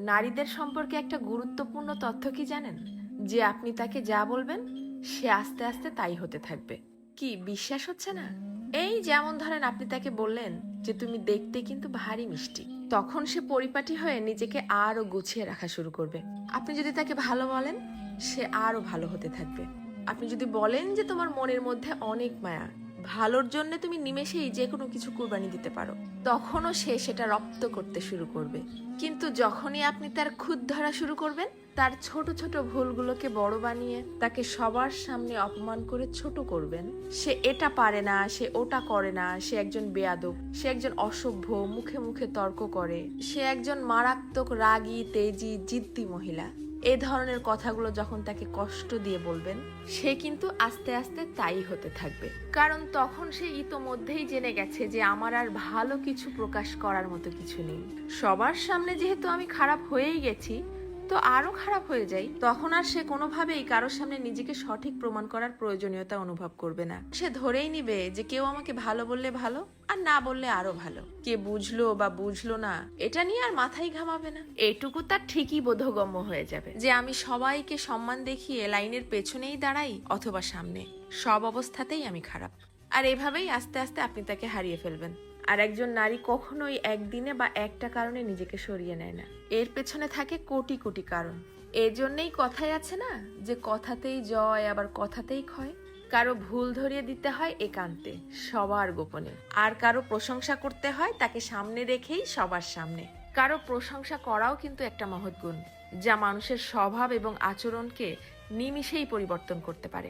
নারীদের সম্পর্কে একটা গুরুত্বপূর্ণ তথ্য কি জানেন? যে আপনি তাকে যা বলবেন সে আস্তে আস্তে তাই হতে থাকবে। কি বিশ্বাস হচ্ছে না? এই যেমন ধরেন আপনি তাকে বললেন যে তুমি দেখতে কিন্তু ভারী মিষ্টি, তখন সে পরিপাটি হয়ে নিজেকে আরো গুছিয়ে রাখা শুরু করবে। আপনি যদি তাকে ভালো বলেন সে আরো ভালো হতে থাকবে। আপনি যদি বলেন যে তোমার মনের মধ্যে অনেক মায়া, ভালোর জন্য তুমি নিমেষেই যে কোনো কিছু কুরবানি দিতে পারো, তখনও সে সেটা রপ্ত করতে শুরু করবে। কিন্তু যখনই আপনি তার খুঁত ধরা শুরু করবেন, তার ছোট ছোট ভুলগুলোকে বড় বানিয়ে তাকে সবার সামনে অপমান করে ছোট করবেন, সে এটা পারে না, সে ওটা করে না, সে একজন বেয়াদব, সে একজন অসভ্য, মুখে মুখে তর্ক করে, সে একজন মারাত্মক রাগী তেজি জিদ্দি মহিলা, এ ধরনের কথাগুলো যখন তাকে কষ্ট দিয়ে বলবেন, সে কিন্তু আস্তে আস্তে তাই হতে থাকবে। কারণ তখন সে ইতোমধ্যেই জেনে গেছে যে আমার আর ভালো কিছু প্রকাশ করার মতো কিছু নেই। সবার সামনে যেহেতু আমি খারাপ হয়েই গেছি, তো আরো খারাপ হয়ে যাই, তখন আর সে কোনোভাবেই কারোর সামনে নিজেকে সঠিক প্রমাণ করার প্রয়োজনীয়তা অনুভব করবে না। সে ধরেই নিবে যে কেউ আমাকে ভালো বললে ভালো, আর না বললে আরো ভালো। কে বুঝলো বা বুঝলো না এটা নিয়ে আর মাথায় ঘামাবে না। এটুকু তার ঠিকই বোধগম্য হয়ে যাবে যে আমি সবাইকে সম্মান দেখিয়ে লাইনের পেছনেই দাঁড়াই অথবা সামনে, সব অবস্থাতেই আমি খারাপ। আর এভাবেই আস্তে আস্তে আপনি তাকে হারিয়ে ফেলবেন। আর একজন নারী কখনোই একদিনে বা একটা কারণে নিজেকে সরিয়ে নেয় না, এর পেছনে থাকে কোটি কোটি কারণ। এর জন্যই কথাই আছে না যে কথাতেই জয় আবার কথাতেই ক্ষয়। কারো ভুল ধরিয়ে দিতে হয় একান্তে, সবার গোপনে। আর কারো প্রশংসা করতে হয় তাকে সামনে রেখেই সবার সামনে। কারো প্রশংসা করাও কিন্তু একটা মহৎ গুণ, যা মানুষের স্বভাব এবং আচরণকে নিমিষেই পরিবর্তন করতে পারে।